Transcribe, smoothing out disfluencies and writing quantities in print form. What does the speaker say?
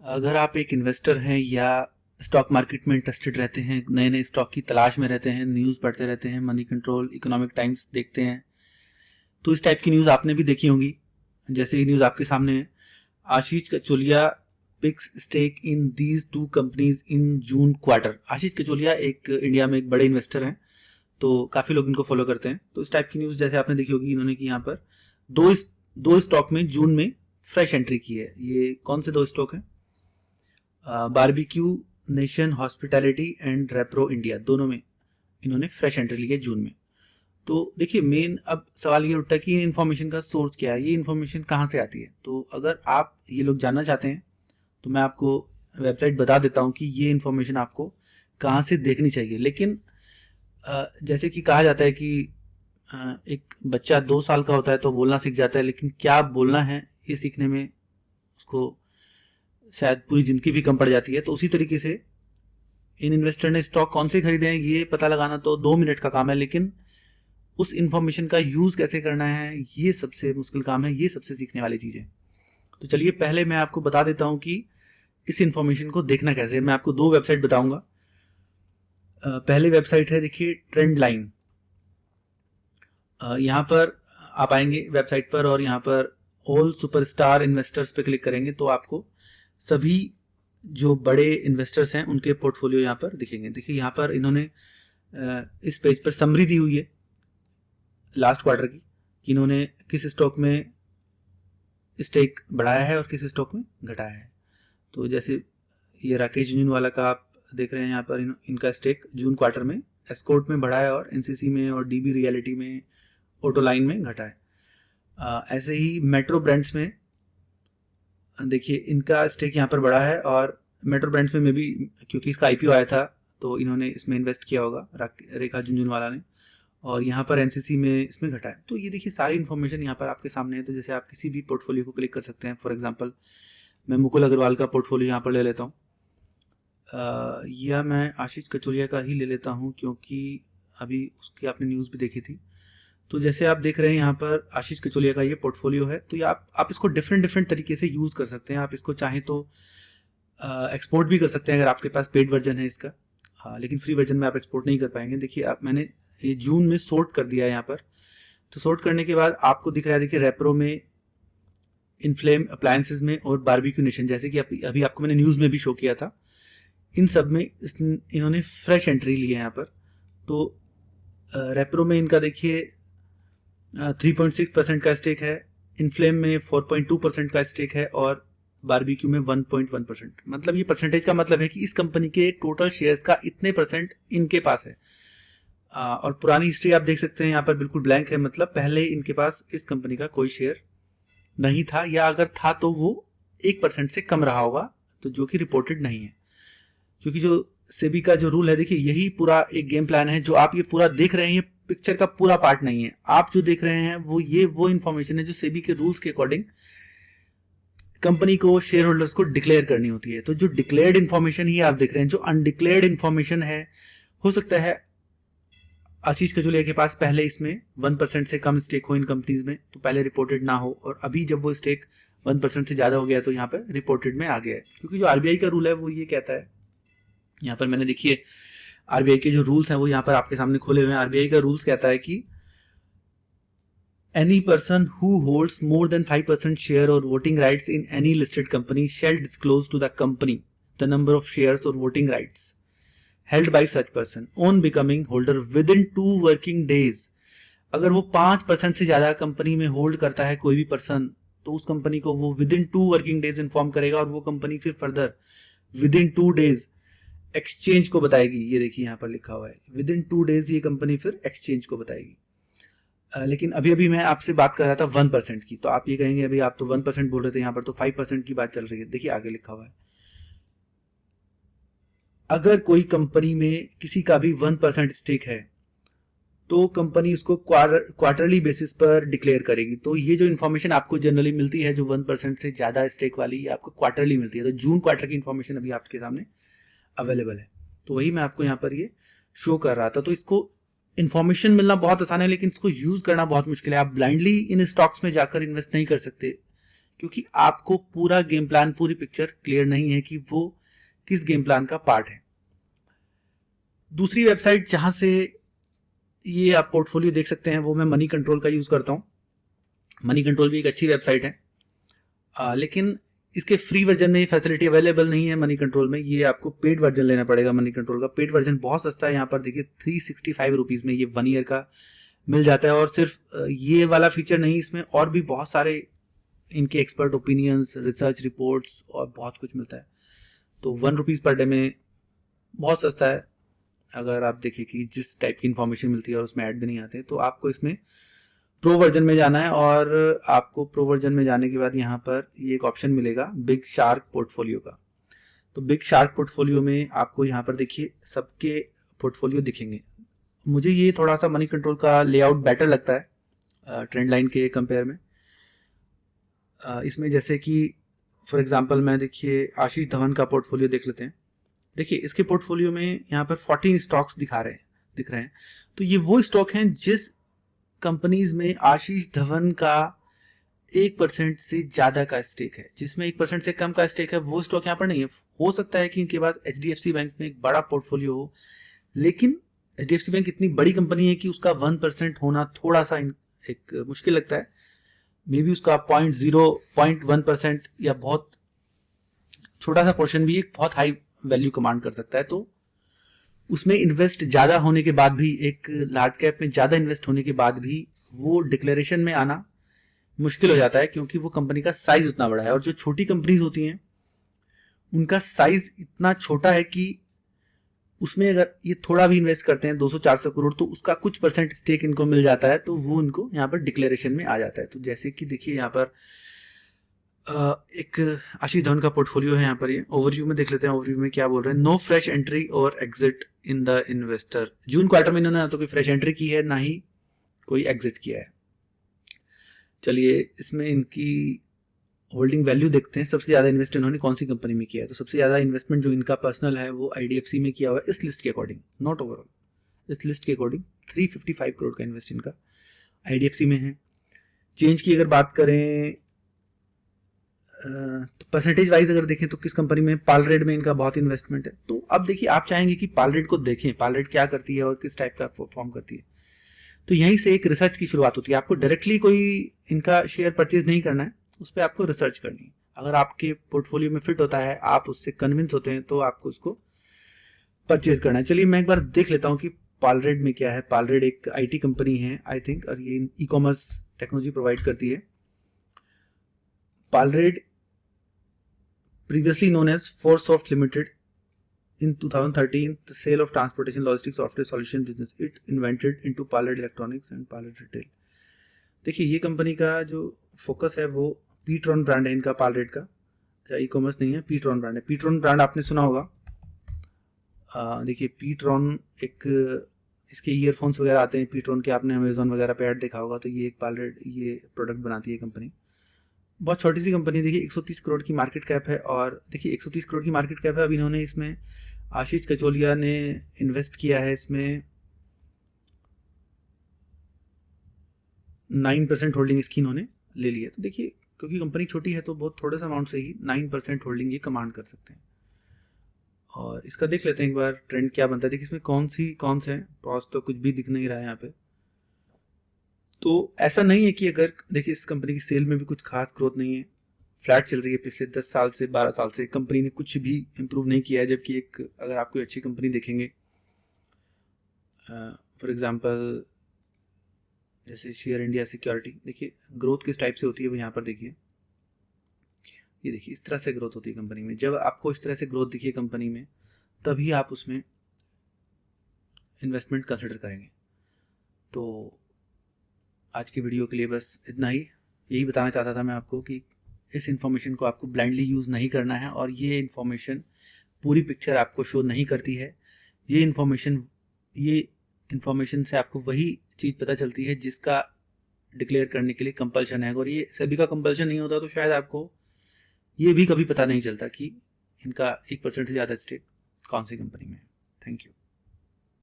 अगर आप एक इन्वेस्टर हैं या स्टॉक मार्केट में इंटरेस्टेड रहते हैं, नए नए स्टॉक की तलाश में रहते हैं, न्यूज़ पढ़ते रहते हैं, मनी कंट्रोल, इकोनॉमिक टाइम्स देखते हैं, तो इस टाइप की न्यूज़ आपने भी देखी होंगी। जैसे ये न्यूज़ आपके सामने है, Ashish Kacholia picks stake in these two companies in June quarter. Ashish Kacholia एक इंडिया में एक बड़े इन्वेस्टर हैं, तो काफ़ी लोग इनको फॉलो करते हैं। तो इस टाइप की न्यूज़ जैसे आपने देखी होगी, इन्होंने की यहाँ पर दो स्टॉक में जून में फ्रेश एंट्री की है। ये कौन से दो स्टॉक हैं? Barbeque Nation hospitality and repro India, दोनों में इन्होंने फ्रेश एंट्री ली है जून में। तो देखिए, मेन अब सवाल ये उठता है कि इन्फॉर्मेशन का सोर्स क्या है, ये इन्फॉर्मेशन कहाँ से आती है। तो अगर आप ये लोग जानना चाहते हैं तो मैं आपको वेबसाइट बता देता हूँ कि ये इन्फॉर्मेशन आपको कहाँ से देखनी चाहिए। लेकिन जैसे कि कहा जाता है कि एक बच्चा 2 साल का होता है तो बोलना सीख जाता है, लेकिन क्या बोलना है ये सीखने में उसको शायद पूरी जिंदगी भी कम पड़ जाती है। तो उसी तरीके से इन इन्वेस्टर ने स्टॉक कौन से खरीदे हैं ये पता लगाना तो 2 मिनट का काम है, लेकिन उस इन्फॉर्मेशन का यूज़ कैसे करना है ये सबसे मुश्किल काम है, ये सबसे सीखने वाली चीज़ है। तो चलिए पहले मैं आपको बता देता हूँ कि इस इन्फॉर्मेशन को देखना कैसे है। मैं आपको 2 वेबसाइट बताऊंगा। पहली वेबसाइट है, देखिए, ट्रेंड लाइन। यहाँ पर आप आएंगे वेबसाइट पर और यहाँ पर ऑल सुपरस्टार इन्वेस्टर्स पे क्लिक करेंगे तो आपको सभी जो बड़े इन्वेस्टर्स हैं उनके पोर्टफोलियो यहाँ पर दिखेंगे। देखिए यहाँ पर इन्होंने इस पेज पर समरी दी हुई है लास्ट क्वार्टर की, कि इन्होंने किस स्टॉक में स्टेक बढ़ाया है और किस स्टॉक में घटाया है। तो जैसे ये राकेश झुंझुनवाला का आप देख रहे हैं, यहाँ पर इनका स्टेक जून क्वार्टर में एस्कॉर्ट में बढ़ा है और एनसीसी में और डीबी रियलिटी में, ऑटोलाइन में घटा है। ऐसे ही मेट्रो ब्रांड्स में देखिए इनका स्टेक यहाँ पर बढ़ा है, और मेट्रो ब्रांड्स में भी क्योंकि इसका आईपीओ आया था तो इन्होंने इसमें इन्वेस्ट किया होगा रेखा झुंझुनवाला ने, और यहाँ पर एनसीसी में इसमें घटा है। तो ये देखिए सारी इन्फॉर्मेशन यहाँ पर आपके सामने है। तो जैसे आप किसी भी पोर्टफोलियो को क्लिक कर सकते हैं। फॉर एग्जांपल मैं मुकुल अग्रवाल का पोर्टफोलियो यहाँ पर ले लेता हूँ, या मैं आशीष कचोलिया का ही ले लेता हूँ क्योंकि अभी उसकी आपने न्यूज़ भी देखी थी। तो जैसे आप देख रहे हैं यहाँ पर आशीष कचोलिया का ये पोर्टफोलियो है। तो ये आप इसको डिफरेंट तरीके से यूज़ कर सकते हैं। आप इसको चाहें तो एक्सपोर्ट भी कर सकते हैं अगर आपके पास पेड वर्जन है इसका। हाँ, लेकिन फ्री वर्जन में आप एक्सपोर्ट नहीं कर पाएंगे। देखिए मैंने ये जून में सॉर्ट कर दिया है यहाँ पर। तो सॉर्ट करने के बाद आपको दिख रहा है, देखिए, रेप्रो में, इनफ्लेम अप्लायंसेज में और बारबेक्यू नेशन, जैसे कि अभी आपको मैंने न्यूज़ में भी शो किया था, इन सब में इन्होंने फ्रेश एंट्री ली है यहाँ पर। तो रेप्रो में इनका देखिए 3.6% का स्टेक है, इनफ्लेम में 4.2% का स्टेक है और बारबेक्यू में 1.1%। मतलब ये परसेंटेज का मतलब है कि इस कंपनी के टोटल शेयर्स का इतने % इनके पास है। और पुरानी हिस्ट्री आप देख सकते हैं यहाँ पर बिल्कुल ब्लैंक है, मतलब पहले इनके पास इस कंपनी का कोई शेयर नहीं था, या अगर था तो वो 1% से कम रहा होगा, तो जो कि रिपोर्टेड नहीं है। क्योंकि जो सेबी का जो रूल है, देखिए यही पूरा एक गेम प्लान है। जो आप ये पूरा देख रहे हैं ये पिक्चर का पूरा पार्ट नहीं है। आप जो देख रहे हैं वो इन्फॉर्मेशन है जो सेबी के रूल्स के अकॉर्डिंग कंपनी को, शेयर होल्डर्स को डिक्लेयर करनी होती है। तो जो डिक्लेयर्ड इन्फॉर्मेशन ही आप देख रहे हैं। जो अनडिक्लेयर्ड इन्फॉर्मेशन है, हो सकता है आशीष कचोलिया के पास पहले इसमें 1% से कम स्टेक हो इन कंपनीज में, तो पहले रिपोर्टेड ना हो, और अभी जब वो स्टेक 1% से ज्यादा हो गया तो यहाँ पर रिपोर्टेड में आ गया है। क्योंकि जो आरबीआई का रूल है वो ये कहता है, यहाँ पर मैंने देखिए आरबीआई के जो रूल्स हैं वो यहाँ पर आपके सामने खोले हुए हैं। आरबीआई का रूल्स कहता है कि any person who holds more than 5% share और voting rights in any listed company shall disclose to the company the number of shares और voting rights held by such person on becoming holder within 2 working days. अगर वो 5% से ज्यादा company में hold करता है कोई भी पर्सन, तो उस कंपनी को वो with in 2 working days inform करेगा, और वो कंपनी फिर further with in 2 days exchange को बताएगी। ये देखिए यहाँ पर लिखा हुआ है विद इन 2 डेज ये कंपनी फिर एक्सचेंज को बताएगी। लेकिन अभी मैं आपसे बात कर रहा था 1% की, तो आप ये कहेंगे अभी आप तो 1% बोल रहे थे, यहाँ पर तो 5% की बात चल रही है। देखिए आगे लिखा हुआ है, अगर कोई कंपनी में किसी का भी 1% स्टेक है तो कंपनी उसको क्वार्टरली बेसिस पर डिक्लेयर करेगी। तो ये जो इन्फॉर्मेशन आपको जनरली मिलती है जो 1% से ज्यादा स्टेक वाली, ये आपको क्वार्टरली मिलती है। तो जून क्वार्टर की इन्फॉर्मेशन अभी आपके सामने अवेलेबल है, तो वही मैं आपको यहाँ पर ये शो कर रहा था। तो इसको इन्फॉर्मेशन मिलना बहुत आसान है, लेकिन इसको यूज करना बहुत मुश्किल है। आप ब्लाइंडली इन स्टॉक्स में जाकर इन्वेस्ट नहीं कर सकते, क्योंकि आपको पूरा गेम प्लान, पूरी पिक्चर क्लियर नहीं है कि वो किस गेम प्लान का पार्ट है। दूसरी वेबसाइट जहां से ये आप पोर्टफोलियो देख सकते हैं वो मैं मनी कंट्रोल का यूज़ करता हूँ। मनी कंट्रोल भी एक अच्छी वेबसाइट है, लेकिन इसके फ्री वर्जन में ये फैसिलिटी अवेलेबल नहीं है मनी कंट्रोल में। ये आपको पेड वर्जन लेना पड़ेगा। मनी कंट्रोल का पेड वर्जन बहुत सस्ता है। यहाँ पर देखिए 365 रुपीज़ में ये 1 ईयर का मिल जाता है। और सिर्फ ये वाला फीचर नहीं, इसमें और भी बहुत सारे इनके एक्सपर्ट ओपिनियंस, रिसर्च रिपोर्ट्स और बहुत कुछ मिलता है। तो 1 रुपीज़ पर डे में बहुत सस्ता है। अगर आप देखें कि जिस टाइप की इन्फॉर्मेशन मिलती है और उसमें ऐड भी नहीं आते, तो आपको इसमें प्रो वर्जन में जाना है। और आपको प्रो वर्जन में जाने के बाद यहाँ पर ये एक ऑप्शन मिलेगा बिग शार्क पोर्टफोलियो का। तो बिग शार्क पोर्टफोलियो में आपको यहाँ पर देखिए सबके पोर्टफोलियो दिखेंगे। मुझे ये थोड़ा सा मनी कंट्रोल का लेआउट बेटर लगता है ट्रेंड लाइन के कंपेयर में। इसमें जैसे कि फॉर एग्जांपल मैं देखिए आशीष धवन का पोर्टफोलियो देख लेते हैं। देखिए इसके पोर्टफोलियो में यहाँ पर 14 स्टॉक्स दिख रहे हैं। तो ये वो स्टॉक हैं जिस कंपनीज में आशीष धवन का 1% से ज्यादा का स्टेक है। जिसमें 1% से कम का स्टेक है वो स्टॉक यहाँ पर नहीं है। हो सकता है कि इनके पास HDFC बैंक में एक बड़ा पोर्टफोलियो हो, लेकिन HDFC बैंक इतनी बड़ी कंपनी है कि उसका 1% होना थोड़ा सा एक मुश्किल लगता है। मे बी उसका 0.1% या बहुत छोटा सा पोर्शन भी एक बहुत हाई वैल्यू कमांड कर सकता है। तो उसमें इन्वेस्ट ज़्यादा होने के बाद भी, एक लार्ज कैप में ज़्यादा इन्वेस्ट होने के बाद भी वो डिक्लेरेशन में आना मुश्किल हो जाता है, क्योंकि वो कंपनी का साइज उतना बड़ा है। और जो छोटी कंपनीज होती हैं उनका साइज इतना छोटा है कि उसमें अगर ये थोड़ा भी इन्वेस्ट करते हैं 200-400 करोड़, तो उसका कुछ % स्टेक इनको मिल जाता है। तो वो इनको यहाँ पर डिक्लेरेशन में आ जाता है। तो जैसे कि देखिए यहाँ पर एक आशीष धवन का पोर्टफोलियो है। यहाँ पर ये ओवरव्यू में देख लेते हैं। ओवरव्यू में क्या बोल रहे हैं, नो फ्रेश एंट्री और exit in the investor. June quarter में इन्होंने ना तो कोई फ्रेश एंट्री की है, ना ही कोई एग्जिट किया है। चलिए इसमें इनकी होल्डिंग वैल्यू देखते हैं। सबसे ज़्यादा इन्वेस्ट इन्होंने कौन सी कंपनी में किया है। तो सबसे ज़्यादा इन्वेस्टमेंट जो इनका पर्सनल है वो IDFC में किया हुआ है, इस लिस्ट के अकॉर्डिंग, नॉट ओवरऑल, इस लिस्ट के अकॉर्डिंग 355 करोड़ का इन्वेस्ट इनका IDFC में है। चेंज की अगर बात करें तो परसेंटेज वाइज अगर देखें तो किस कंपनी में, पालरेड में इनका बहुत इन्वेस्टमेंट है। तो अब देखिए आप चाहेंगे कि पालरेड को देखें, पालरेड क्या करती है और किस टाइप का परफॉर्म करती है। तो यहीं से एक रिसर्च की शुरुआत होती है। आपको डायरेक्टली कोई इनका शेयर परचेज नहीं करना है, उस पर आपको रिसर्च करनी है। अगर आपके पोर्टफोलियो में फिट होता है, आप उससे कन्विंस होते हैं, तो आपको उसको परचेज करना है। चलिए मैं एक बार देख लेता हूँ कि पालरेड में क्या है। पालरेड एक IT कंपनी है आई थिंक, और ये ई-कॉमर्स टेक्नोलॉजी प्रोवाइड करती है। पालरेड previously known as Forsoft Limited, in 2013 the sale of transportation logistics software solution business it invented into Pallared Electronics and Pallared Retail। देखिए ये कंपनी का जो फोकस है वो पीट्रॉन ब्रांड है इनका, पालरेड का। ई-कॉमर्स नहीं है, पीट्रॉन ब्रांड है। पीट्रॉन ब्रांड आपने सुना होगा। देखिए पीट्रॉन एक, इसके ईयरफोन्स वगैरह आते हैं पीट्रॉन के, आपने अमेजोन वगैरह पे ऐड देखा होगा। तो ये एक पालरेड ये प्रोडक्ट बनाती है कंपनी। बहुत छोटी सी कंपनी। देखिए 130 करोड़ की मार्केट कैप है। और देखिए 130 करोड़ की मार्केट कैप है। अब इन्होंने इसमें, आशीष कचोलिया ने इन्वेस्ट किया है इसमें 9% होल्डिंग इसकी इन्होंने ले ली है। तो देखिए क्योंकि कंपनी छोटी है तो बहुत थोड़े से अमाउंट से ही 9% होल्डिंग ये कमांड कर सकते हैं। और इसका देख लेते हैं एक बार ट्रेंड क्या बनता है। देखिए इसमें कौन से हैं, पॉज तो कुछ भी दिख नहीं रहा है यहाँ पे। तो ऐसा नहीं है कि अगर देखिए इस कंपनी की सेल में भी कुछ खास ग्रोथ नहीं है, फ्लैट चल रही है। पिछले 10 साल से 12 साल से कंपनी ने कुछ भी इंप्रूव नहीं किया है। जबकि एक, अगर आप कोई अच्छी कंपनी देखेंगे, फॉर एग्जांपल जैसे शेयर इंडिया सिक्योरिटी, देखिए ग्रोथ किस टाइप से होती है वो यहाँ पर देखिए। ये देखिए इस तरह से ग्रोथ होती है कंपनी में। जब आपको इस तरह से ग्रोथ दिखिए कंपनी में, तभी आप उसमें इन्वेस्टमेंट कंसिडर करेंगे। तो आज की वीडियो के लिए बस इतना ही। यही बताना चाहता था मैं आपको कि इस इन्फॉर्मेशन को आपको ब्लाइंडली यूज़ नहीं करना है। और ये इन्फॉर्मेशन पूरी पिक्चर आपको शो नहीं करती है। ये इन्फॉर्मेशन से आपको वही चीज़ पता चलती है जिसका डिक्लेयर करने के लिए कंपल्शन है। और ये सभी का कंपल्शन नहीं होता तो शायद आपको ये भी कभी पता नहीं चलता कि इनका 1% से ज़्यादा स्टेक कौन सी कंपनी में है। Thank you.